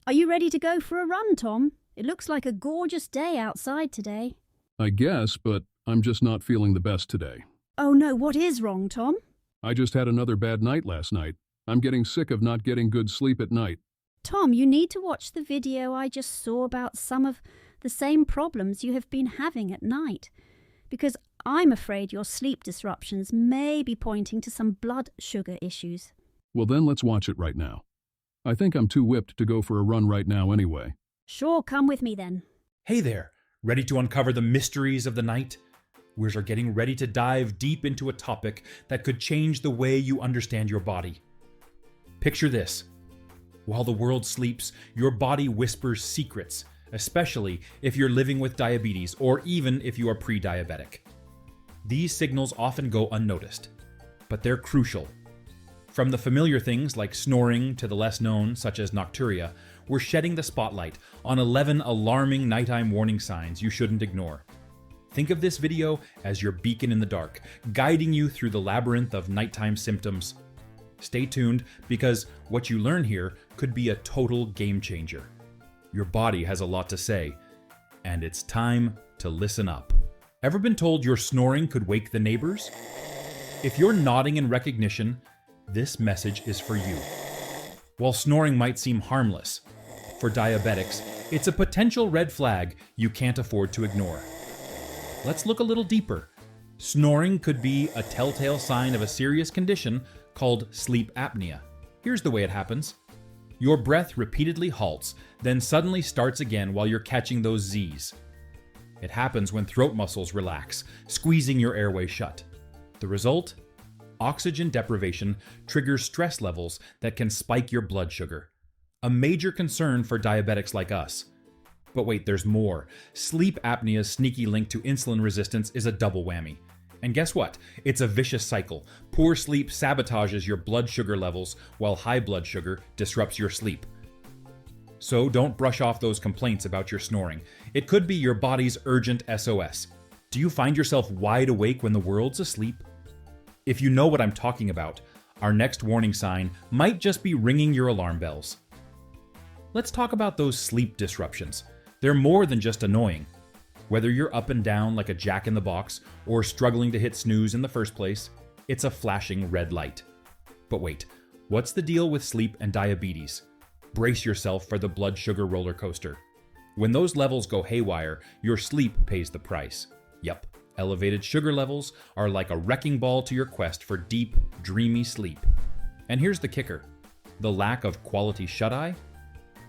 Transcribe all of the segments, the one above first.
Are you ready to go for a run, Tom? It looks like a gorgeous day outside today. I guess, but I'm just not feeling the best today. Oh no, what is wrong, Tom? I just had another bad night last night. I'm getting sick of not getting good sleep at night. Tom, you need to watch the video I just saw about some of the same problems you have been having at night. Because I'm afraid your sleep disruptions may be pointing to some blood sugar issues. Well, then let's watch it right now. I think I'm too whipped to go for a run right now anyway. Sure, come with me then. Hey there, ready to uncover the mysteries of the night? We're getting ready to dive deep into a topic that could change the way you understand your body. Picture this. While the world sleeps, your body whispers secrets, especially if you're living with diabetes or even if you are pre-diabetic. These signals often go unnoticed, but they're crucial. From the familiar things like snoring to the less known, such as nocturia, we're shedding the spotlight on 11 alarming nighttime warning signs you shouldn't ignore. Think of this video as your beacon in the dark, guiding you through the labyrinth of nighttime symptoms. Stay tuned, because what you learn here could be a total game changer. Your body has a lot to say, and it's time to listen up. Ever been told your snoring could wake the neighbors? If you're nodding in recognition, this message is for you. While snoring might seem harmless, for diabetics, it's a potential red flag you can't afford to ignore. Let's look a little deeper. Snoring could be a telltale sign of a serious condition called sleep apnea. Here's the way it happens. Your breath repeatedly halts, then suddenly starts again while you're catching those Z's. It happens when throat muscles relax, squeezing your airway shut. The result? Oxygen deprivation triggers stress levels that can spike your blood sugar. A major concern for diabetics like us. But wait, there's more. Sleep apnea's sneaky link to insulin resistance is a double whammy. And guess what? It's a vicious cycle. Poor sleep sabotages your blood sugar levels, while high blood sugar disrupts your sleep. So don't brush off those complaints about your snoring. It could be your body's urgent SOS. Do you find yourself wide awake when the world's asleep? If you know what I'm talking about, our next warning sign might just be ringing your alarm bells. Let's talk about those sleep disruptions. They're more than just annoying. Whether you're up and down like a jack in the box or struggling to hit snooze in the first place, it's a flashing red light. But wait, what's the deal with sleep and diabetes? Brace yourself for the blood sugar roller coaster. When those levels go haywire, your sleep pays the price. Yep, elevated sugar levels are like a wrecking ball to your quest for deep, dreamy sleep. And here's the kicker. The lack of quality shut-eye?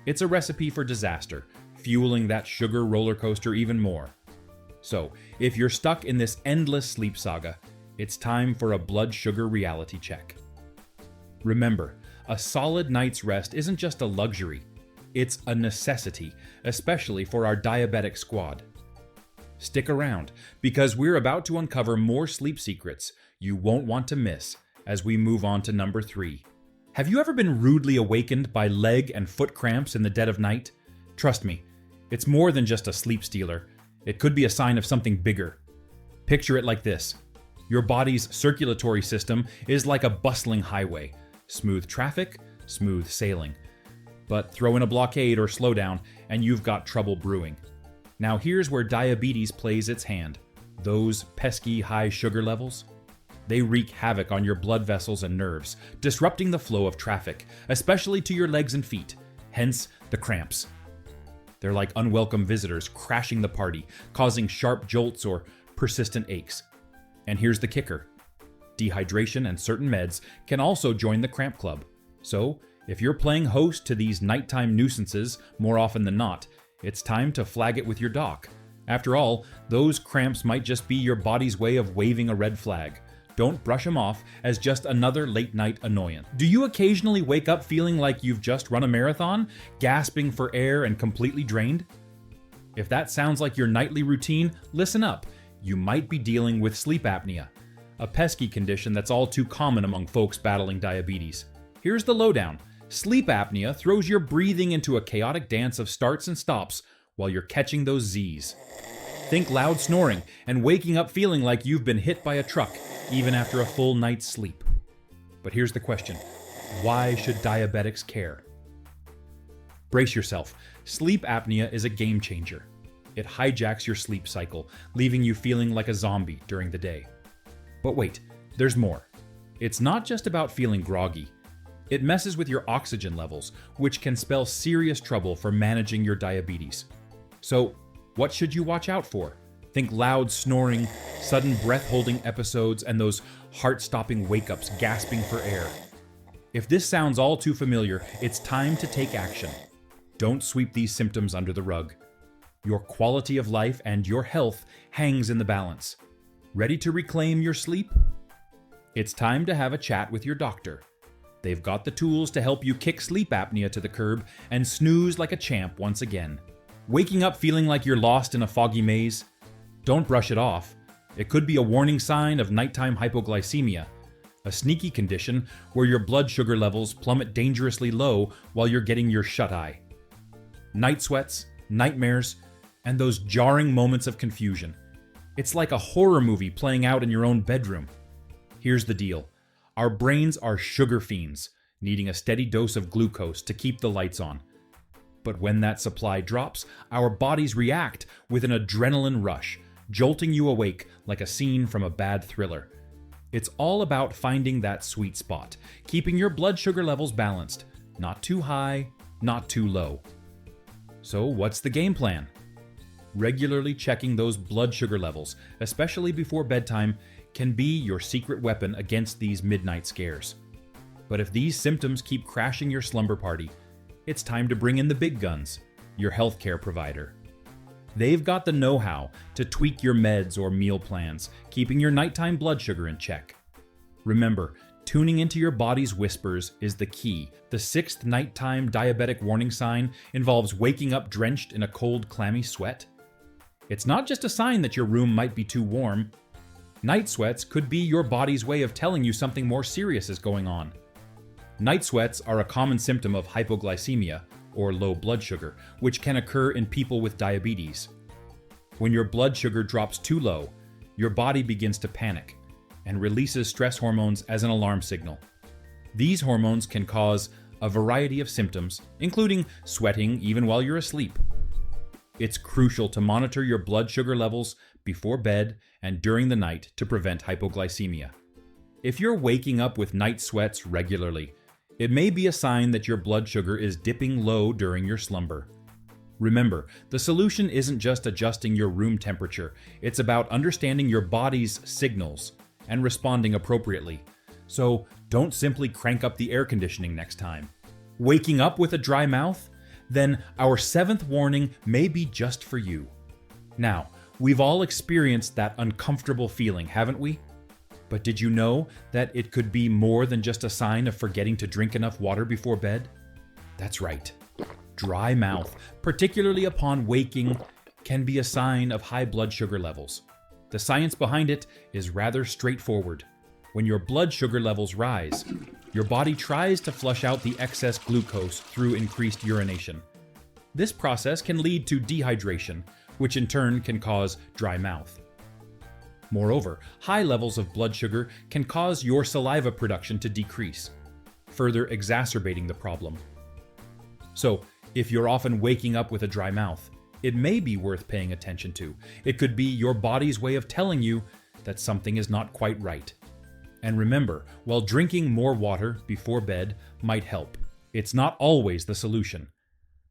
It's a recipe for disaster, fueling that sugar roller coaster even more. So, if you're stuck in this endless sleep saga, it's time for a blood sugar reality check. Remember, a solid night's rest isn't just a luxury, it's a necessity, especially for our diabetic squad. Stick around, because we're about to uncover more sleep secrets you won't want to miss as we move on to number 3. Have you ever been rudely awakened by leg and foot cramps in the dead of night? Trust me, it's more than just a sleep stealer. It could be a sign of something bigger. Picture it like this. Your body's circulatory system is like a bustling highway. Smooth traffic, smooth sailing. But throw in a blockade or slowdown, and you've got trouble brewing. Now here's where diabetes plays its hand. Those pesky high sugar levels. They wreak havoc on your blood vessels and nerves, disrupting the flow of traffic, especially to your legs and feet. Hence the cramps. They're like unwelcome visitors crashing the party, causing sharp jolts or persistent aches. And here's the kicker. Dehydration and certain meds can also join the cramp club. So, if you're playing host to these nighttime nuisances more often than not, it's time to flag it with your doc. After all, those cramps might just be your body's way of waving a red flag. Don't brush them off as just another late-night annoyance. Do you occasionally wake up feeling like you've just run a marathon, gasping for air and completely drained? If that sounds like your nightly routine, listen up. You might be dealing with sleep apnea, a pesky condition that's all too common among folks battling diabetes. Here's the lowdown. Sleep apnea throws your breathing into a chaotic dance of starts and stops while you're catching those Z's. Think loud snoring and waking up feeling like you've been hit by a truck, even after a full night's sleep. But here's the question. Why should diabetics care? Brace yourself. Sleep apnea is a game changer. It hijacks your sleep cycle, leaving you feeling like a zombie during the day. But wait, there's more. It's not just about feeling groggy. It messes with your oxygen levels, which can spell serious trouble for managing your diabetes. So, what should you watch out for? Think loud snoring, sudden breath-holding episodes, and those heart-stopping wake-ups gasping for air. If this sounds all too familiar, it's time to take action. Don't sweep these symptoms under the rug. Your quality of life and your health hangs in the balance. Ready to reclaim your sleep? It's time to have a chat with your doctor. They've got the tools to help you kick sleep apnea to the curb and snooze like a champ once again. Waking up feeling like you're lost in a foggy maze? Don't brush it off. It could be a warning sign of nighttime hypoglycemia, a sneaky condition where your blood sugar levels plummet dangerously low while you're getting your shut-eye. Night sweats, nightmares, and those jarring moments of confusion. It's like a horror movie playing out in your own bedroom. Here's the deal. Our brains are sugar fiends, needing a steady dose of glucose to keep the lights on. But when that supply drops, our bodies react with an adrenaline rush, jolting you awake like a scene from a bad thriller. It's all about finding that sweet spot, keeping your blood sugar levels balanced, not too high, not too low. So what's the game plan? Regularly checking those blood sugar levels, especially before bedtime, can be your secret weapon against these midnight scares. But if these symptoms keep crashing your slumber party, it's time to bring in the big guns, your healthcare provider. They've got the know-how to tweak your meds or meal plans, keeping your nighttime blood sugar in check. Remember, tuning into your body's whispers is the key. The 6th nighttime diabetic warning sign involves waking up drenched in a cold, clammy sweat. It's not just a sign that your room might be too warm. Night sweats could be your body's way of telling you something more serious is going on. Night sweats are a common symptom of hypoglycemia, or low blood sugar, which can occur in people with diabetes. When your blood sugar drops too low, your body begins to panic and releases stress hormones as an alarm signal. These hormones can cause a variety of symptoms, including sweating even while you're asleep. It's crucial to monitor your blood sugar levels before bed and during the night to prevent hypoglycemia. If you're waking up with night sweats regularly, it may be a sign that your blood sugar is dipping low during your slumber. Remember, the solution isn't just adjusting your room temperature, it's about understanding your body's signals and responding appropriately. So don't simply crank up the air conditioning next time. Waking up with a dry mouth? Then our 7th warning may be just for you. Now, we've all experienced that uncomfortable feeling, haven't we? But did you know that it could be more than just a sign of forgetting to drink enough water before bed? That's right. Dry mouth, particularly upon waking, can be a sign of high blood sugar levels. The science behind it is rather straightforward. When your blood sugar levels rise, your body tries to flush out the excess glucose through increased urination. This process can lead to dehydration, which in turn can cause dry mouth. Moreover, high levels of blood sugar can cause your saliva production to decrease, further exacerbating the problem. So, if you're often waking up with a dry mouth, it may be worth paying attention to. It could be your body's way of telling you that something is not quite right. And remember, while drinking more water before bed might help, it's not always the solution.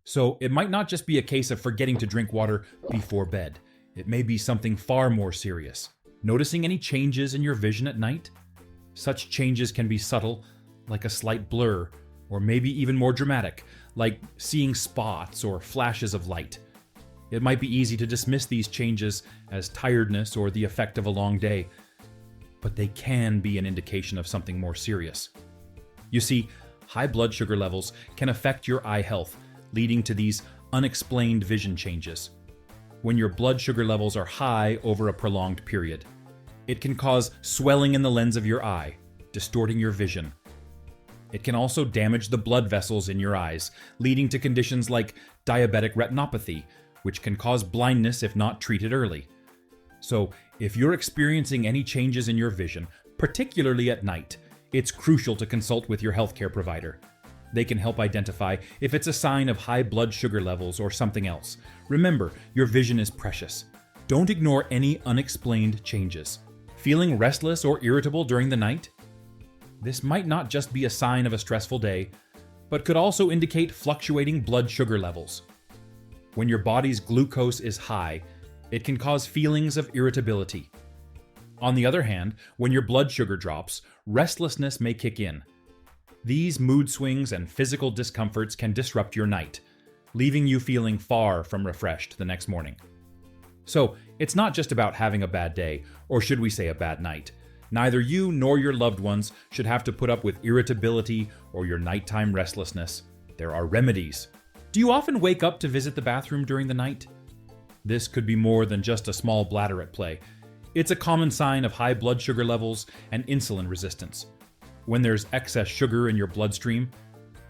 So it might not just be a case of forgetting to drink water before bed. It may be something far more serious. Noticing any changes in your vision at night? Such changes can be subtle, like a slight blur, or maybe even more dramatic, like seeing spots or flashes of light. It might be easy to dismiss these changes as tiredness or the effect of a long day, but they can be an indication of something more serious. You see, high blood sugar levels can affect your eye health, leading to these unexplained vision changes. When your blood sugar levels are high over a prolonged period, it can cause swelling in the lens of your eye, distorting your vision. It can also damage the blood vessels in your eyes, leading to conditions like diabetic retinopathy, which can cause blindness if not treated early. So, if you're experiencing any changes in your vision, particularly at night, it's crucial to consult with your healthcare provider. They can help identify if it's a sign of high blood sugar levels or something else. Remember, your vision is precious. Don't ignore any unexplained changes. Feeling restless or irritable during the night? This might not just be a sign of a stressful day, but could also indicate fluctuating blood sugar levels. When your body's glucose is high, it can cause feelings of irritability. On the other hand, when your blood sugar drops, restlessness may kick in. These mood swings and physical discomforts can disrupt your night, leaving you feeling far from refreshed the next morning. So, it's not just about having a bad day, or should we say a bad night. Neither you nor your loved ones should have to put up with irritability or your nighttime restlessness. There are remedies. Do you often wake up to visit the bathroom during the night? This could be more than just a small bladder at play. It's a common sign of high blood sugar levels and insulin resistance. When there's excess sugar in your bloodstream,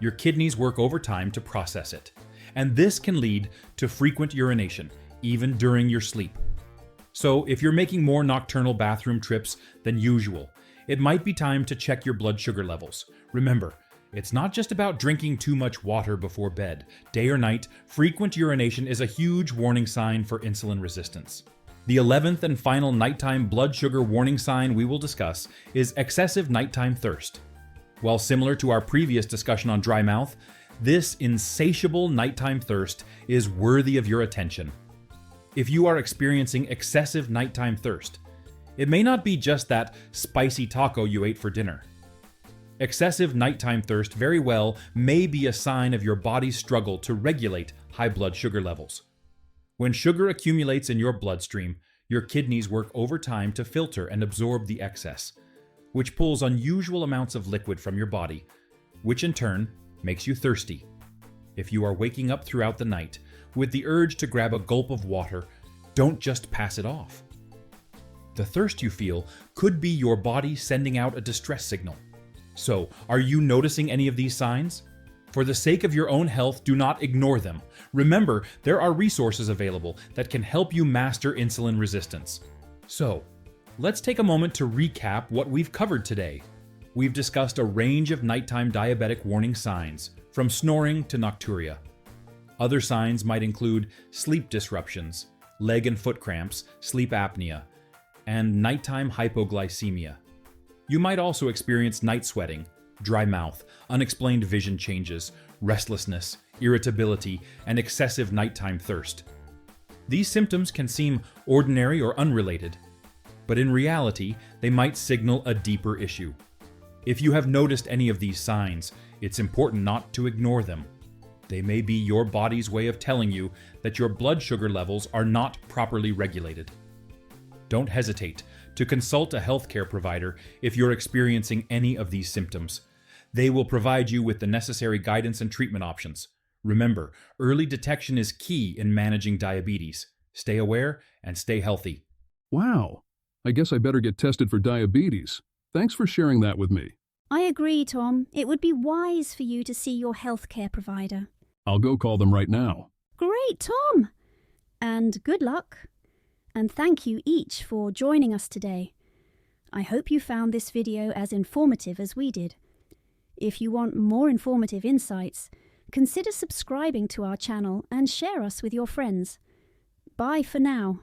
your kidneys work overtime to process it. And this can lead to frequent urination, even during your sleep. So if you're making more nocturnal bathroom trips than usual, it might be time to check your blood sugar levels. Remember, it's not just about drinking too much water before bed. Day or night, frequent urination is a huge warning sign for insulin resistance. The 11th and final nighttime blood sugar warning sign we will discuss is excessive nighttime thirst. While similar to our previous discussion on dry mouth, this insatiable nighttime thirst is worthy of your attention. If you are experiencing excessive nighttime thirst, it may not be just that spicy taco you ate for dinner. Excessive nighttime thirst very well may be a sign of your body's struggle to regulate high blood sugar levels. When sugar accumulates in your bloodstream, your kidneys work overtime to filter and absorb the excess, which pulls unusual amounts of liquid from your body, which in turn makes you thirsty. If you are waking up throughout the night with the urge to grab a gulp of water, don't just pass it off. The thirst you feel could be your body sending out a distress signal. So, are you noticing any of these signs? For the sake of your own health, do not ignore them. Remember, there are resources available that can help you master insulin resistance. So, let's take a moment to recap what we've covered today. We've discussed a range of nighttime diabetic warning signs, from snoring to nocturia. Other signs might include sleep disruptions, leg and foot cramps, sleep apnea, and nighttime hypoglycemia. You might also experience night sweating, dry mouth, unexplained vision changes, restlessness, irritability, and excessive nighttime thirst. These symptoms can seem ordinary or unrelated, but in reality, they might signal a deeper issue. If you have noticed any of these signs, it's important not to ignore them. They may be your body's way of telling you that your blood sugar levels are not properly regulated. Don't hesitate to consult a healthcare provider if you're experiencing any of these symptoms. They will provide you with the necessary guidance and treatment options. Remember, early detection is key in managing diabetes. Stay aware and stay healthy. Wow, I guess I better get tested for diabetes. Thanks for sharing that with me. I agree, Tom. It would be wise for you to see your healthcare provider. I'll go call them right now. Great, Tom! And good luck. And thank you each for joining us today. I hope you found this video as informative as we did. If you want more informative insights, consider subscribing to our channel and share us with your friends. Bye for now.